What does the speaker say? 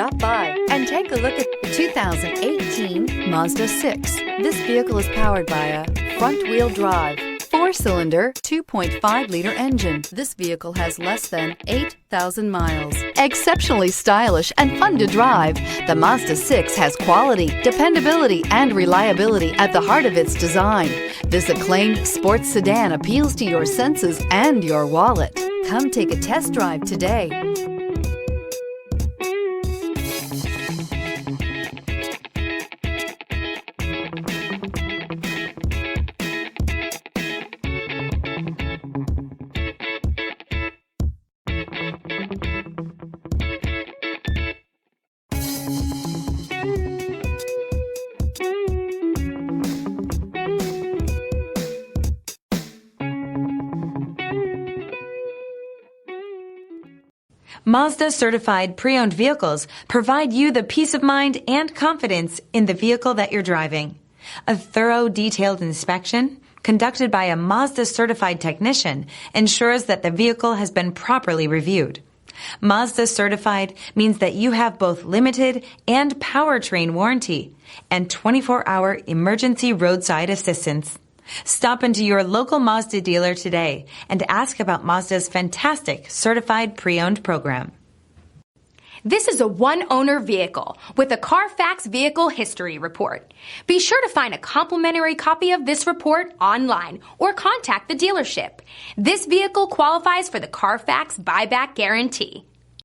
Stop by and take a look at the 2018 Mazda 6. This vehicle is powered by a front-wheel drive, 4-cylinder, 2.5-liter engine. This vehicle has less than 8,000 miles. Exceptionally stylish and fun to drive, the Mazda 6 has quality, dependability, and reliability at the heart of its design. This acclaimed sports sedan appeals to your senses and your wallet. Come take a test drive today. Mazda certified pre-owned vehicles provide you the peace of mind and confidence in the vehicle that you're driving. A thorough, detailed inspection conducted by a Mazda certified technician ensures that the vehicle has been properly reviewed. Mazda certified means that you have both limited and powertrain warranty and 24-hour emergency roadside assistance. Stop into your local Mazda dealer today and ask about Mazda's fantastic certified pre-owned program. This is a one-owner vehicle with a Carfax Vehicle History Report. Be sure to find a complimentary copy of this report online or contact the dealership. This vehicle qualifies for the Carfax Buyback Guarantee.